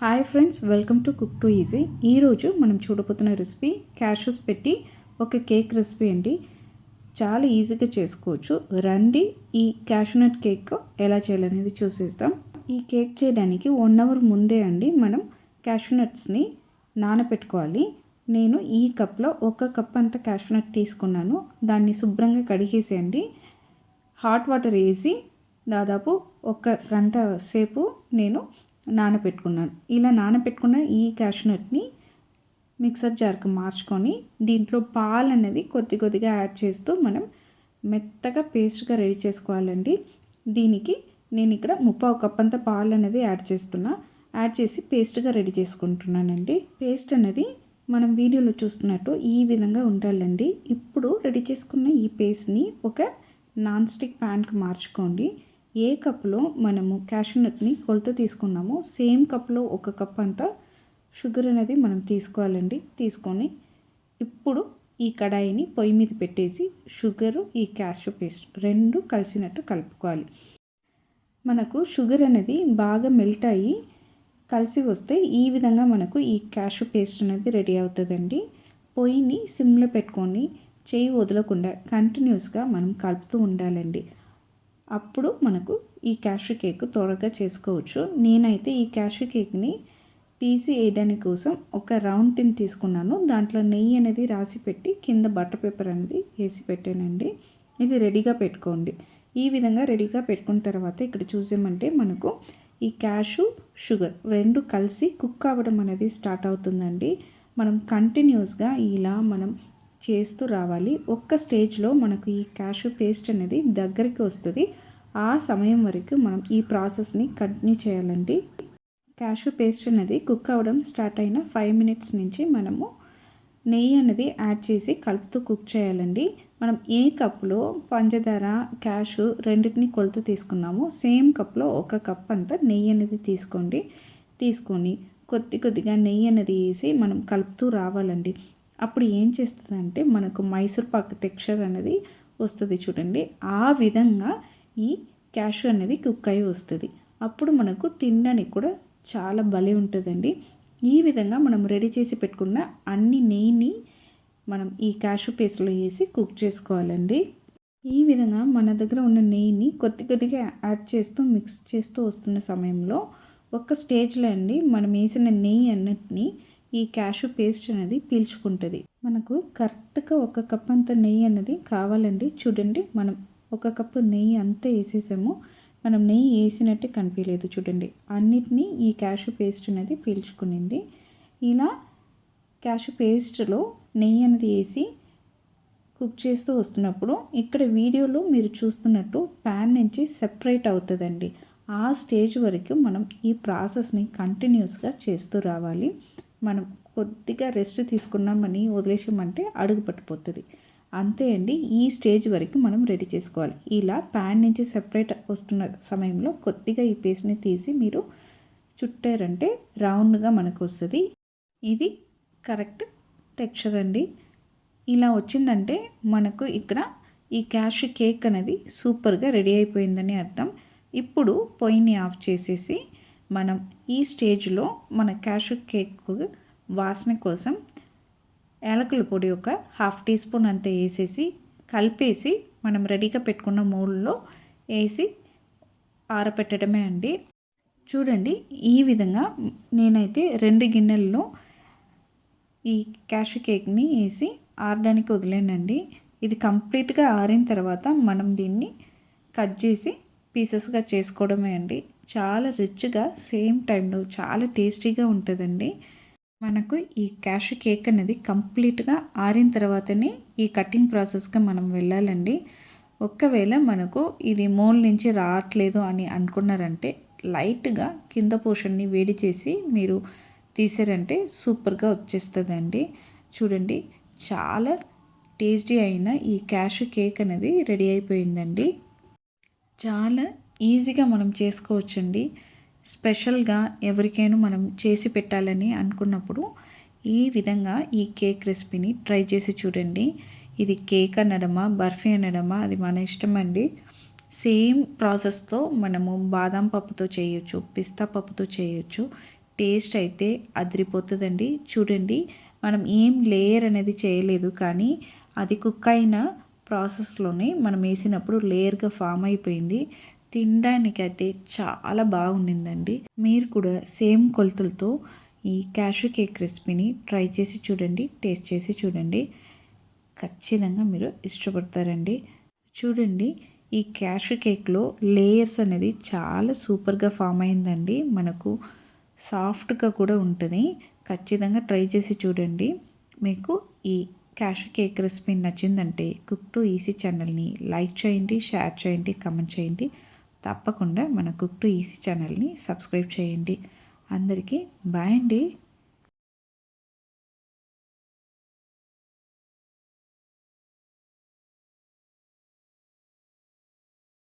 Hi friends, welcome to cook to easy. ఈరోజు మనం చూడబోతున్న recipe cashews పెట్టి ఒక కేక్ రెసిపీ అండి. చాలా ఈజీగా చేసుకోవచ్చు. రండి ఈ క్యాష్యూనట్ కేక్ ఎలా చేయాలనేది చూసేద్దాం. ఈ కేక్ చేయడానికి 1 అవర్ ముందే అండి మనం క్యాష్యూనట్స్ని నానబెట్టుకోవాలి. నేను ఈ కప్లో 1 కప్ అంత క్యాష్యూనట్ తీసుకున్నాను. దాన్ని శుభ్రంగా కడిగేసేయండి. హాట్ వాటర్ వేసి దాదాపు 1 గంట సేపు నేను నానబెట్టుకున్నాను. ఇలా నానబెట్టుకున్న ఈ క్యాష్యూనట్ని మిక్సర్ జార్కి మార్చుకొని దీంట్లో పాలు అనేది కొద్దిగా యాడ్ చేస్తూ మనం మెత్తగా పేస్ట్గా రెడీ చేసుకోవాలండి. దీనికి నేను ఇక్కడ 1/4 కప్ అంత పాలు అనేది యాడ్ చేసి పేస్ట్గా రెడీ చేసుకుంటున్నానండి. పేస్ట్ అనేది మనం వీడియోలో చూస్తున్నట్టు ఈ విధంగా ఉండాలండి. ఇప్పుడు రెడీ చేసుకున్న ఈ పేస్ట్ని ఒక నాన్ స్టిక్ ప్యాన్కి మార్చుకోండి. ఏ కప్లో మనము క్యాష్యూనట్ని కొలత తీసుకున్నామో సేమ్ కప్లో 1 కప్ అంతా షుగర్ అనేది మనం తీసుకోవాలండి. తీసుకొని ఇప్పుడు ఈ కడాయిని పొయ్యి మీద పెట్టేసి షుగరు ఈ క్యాష్యూ పేస్ట్ 2 కలిసినట్టు కలుపుకోవాలి. మనకు షుగర్ అనేది బాగా మెల్ట్ అయ్యి కలిసి వస్తే ఈ విధంగా మనకు ఈ క్యాష్యూ పేస్ట్ అనేది రెడీ అవుతుందండి. పొయ్యిని సిమ్లో పెట్టుకొని చేయి వదలకుండా కంటిన్యూస్గా మనం కలుపుతూ ఉండాలండి. అప్పుడు మనకు ఈ క్యాష్యూ కేక్ త్వరగా చేసుకోవచ్చు. నేనైతే ఈ క్యాష్యూ కేక్ని తీసి వేయడానికి కోసం ఒక రౌండ్ టిన్ తీసుకున్నాను. దాంట్లో నెయ్యి అనేది రాసి పెట్టి కింద బటర్ పేపర్ అనేది వేసి పెట్టానండి. ఇది రెడీగా పెట్టుకోండి. ఈ విధంగా రెడీగా పెట్టుకున్న తర్వాత ఇక్కడ చూసామంటే మనకు ఈ క్యాష్యూ షుగర్ 2 కలిసి కుక్ అవ్వడం అనేది స్టార్ట్ అవుతుందండి. మనం కంటిన్యూస్గా ఇలా మనం చేస్తూ రావాలి. ఒక్క స్టేజ్లో మనకు ఈ క్యాష్యూ పేస్ట్ అనేది దగ్గరికి వస్తుంది. ఆ సమయం వరకు మనం ఈ ప్రాసెస్ని కంటిన్యూ చేయాలండి. క్యాష్యూ పేస్ట్ అనేది కుక్ అవ్వడం స్టార్ట్ అయిన 5 మినిట్స్ నుంచి మనము నెయ్యి అనేది యాడ్ చేసి కలుపుతూ కుక్ చేయాలండి. మనం ఏ కప్లో పంచదార క్యాష్యూ రెండింటిని కొలత తీసుకున్నామో సేమ్ కప్లో 1 కప్ అంతా నెయ్యి అనేది తీసుకొని కొద్దిగా నెయ్యి అనేది వేసి మనం కలుపుతూ రావాలండి. అప్పుడు ఏం చేస్తుందంటే మనకు మైసూర్ పాక్ టెక్స్చర్ అనేది వస్తుంది చూడండి. ఆ విధంగా ఈ క్యాష్యూ అనేది కుక్ అయి వస్తుంది. అప్పుడు మనకు తినడానికి కూడా చాలా భలే ఉంటుందండి. ఈ విధంగా మనం రెడీ చేసి పెట్టుకున్న అన్ని నెయ్యిని మనం ఈ క్యాష్యూ పేస్ట్లో వేసి కుక్ చేసుకోవాలండి. ఈ విధంగా మన దగ్గర ఉన్న నెయ్యిని కొద్దిగా యాడ్ చేస్తూ మిక్స్ చేస్తూ వస్తున్న సమయంలో ఒక స్టేజ్లో అండి మనం వేసిన నెయ్యి అన్నిటిని ఈ క్యాష్యూ పేస్ట్ అనేది పీల్చుకుంటుంది. మనకు కరెక్ట్గా 1 కప్ అంత నెయ్యి అనేది కావాలండి. చూడండి, మనం 1 కప్పు నెయ్యి అంతా వేసేసాము. మనం నెయ్యి వేసినట్టే కనిపించలేదు చూడండి. అన్నిటినీ ఈ క్యాష్యూ పేస్ట్ అనేది పీల్చుకునింది. ఇలా క్యాష్యూ పేస్ట్లో నెయ్యి అనేది వేసి కుక్ చేస్తూ వస్తున్నప్పుడు ఇక్కడ వీడియోలో మీరు చూస్తున్నట్టు ప్యాన్ నుంచి సెపరేట్ అవుతుందండి. ఆ స్టేజ్ వరకు మనం ఈ ప్రాసెస్ని కంటిన్యూస్గా చేస్తూ రావాలి. మనం కొద్దిగా రెస్ట్ తీసుకున్నామని వదిలేసామంటే అడుగు పట్టిపోతుంది. అంతే అండి. ఈ స్టేజ్ వరకు మనం రెడీ చేసుకోవాలి. ఇలా ప్యాన్ నుంచి సెపరేట్ వస్తున్న సమయంలో కొద్దిగా ఈ పేస్ట్ని తీసి మీరు చుట్టారంటే రౌండ్గా మనకు వస్తుంది. ఇది కరెక్ట్ టెక్స్చర్ అండి. ఇలా వచ్చిందంటే మనకు ఇక్కడ ఈ క్యాష్యూ కేక్ అనేది సూపర్గా రెడీ అయిపోయిందని అర్థం. ఇప్పుడు పొయ్యిని ఆఫ్ చేసేసి మనం ఈ స్టేజ్లో మన క్యాష్యూ కేక్ వాసన కోసం యాలకుల పొడి ఒక 1/2 టీ స్పూన్ అంతా వేసేసి కలిపేసి మనం రెడీగా పెట్టుకున్న మౌల్డ్లో వేసి ఆరబెట్టడమే అండి. చూడండి, ఈ విధంగా నేనైతే 2 గిన్నెల్లో ఈ క్యాష్యూ కేక్ని వేసి ఆరడానికి వదిలేనండి. ఇది కంప్లీట్గా ఆరిన తర్వాత మనం దీన్ని కట్ చేసి పీసెస్గా చేసుకోవడమే అండి. చాలా రిచ్గా సేమ్ టైంలో చాలా టేస్టీగా ఉంటుందండి. మనకు ఈ క్యాష్యూ కేక్ అనేది కంప్లీట్గా ఆరిన తర్వాతనే ఈ కటింగ్ ప్రాసెస్గా మనం వెళ్ళాలండి. ఒకవేళ మనకు ఇది మోల్డ్ నుంచి రావట్లేదు అని అనుకున్నారంటే లైట్గా కింద పోర్షన్ని వేడి చేసి మీరు తీసారంటే సూపర్గా వచ్చేస్తుందండి. చూడండి, చాలా టేస్టీ అయిన ఈ క్యాష్యూ కేక్ అనేది రెడీ అయిపోయిందండి. చాలా ఈజీగా మనం చేసుకోవచ్చండి. స్పెషల్గా ఎవరికైనా మనం చేసి పెట్టాలని అనుకున్నప్పుడు ఈ విధంగా ఈ కేక్ రెసిపీని ట్రై చేసి చూడండి. ఇది కేక్ అనడమా బర్ఫీ అనడమా అది మన ఇష్టం అండి. సేమ్ ప్రాసెస్తో మనము బాదం పప్పుతో చేయొచ్చు, పిస్తా పప్పుతో చేయొచ్చు. టేస్ట్ అయితే అదిరిపోతుందండి. చూడండి, మనం ఏం లేయర్ అనేది చేయలేదు, కానీ అది కుక్ అయిన ప్రాసెస్లోనే మనం వేసినప్పుడు లేయర్గా ఫామ్ అయిపోయింది. తినడానికైతే చాలా బాగుండిందండి. మీరు కూడా సేమ్ కొలతలతో ఈ క్యాష్యూ కేక్ రెసిపీని ట్రై చేసి చూడండి, టేస్ట్ చేసి చూడండి. ఖచ్చితంగా మీరు ఇష్టపడతారండి. చూడండి, ఈ క్యాష్యూ కేక్లో లేయర్స్ అనేది చాలా సూపర్గా ఫామ్ అయిందండి. మనకు సాఫ్ట్గా కూడా ఉంటుంది. ఖచ్చితంగా ట్రై చేసి చూడండి. మీకు ఈ క్యాష్యూ కేక్ రెసిపీ నచ్చిందంటే కుక్ టు ఈజీ ఛానల్ని లైక్ చేయండి, షేర్ చేయండి, కామెంట్ చేయండి. తప్పకుండా మన కుక్ టు ఈజీ ఛానల్ని సబ్స్క్రైబ్ చేయండి. అందరికీ బాయ్ అండి.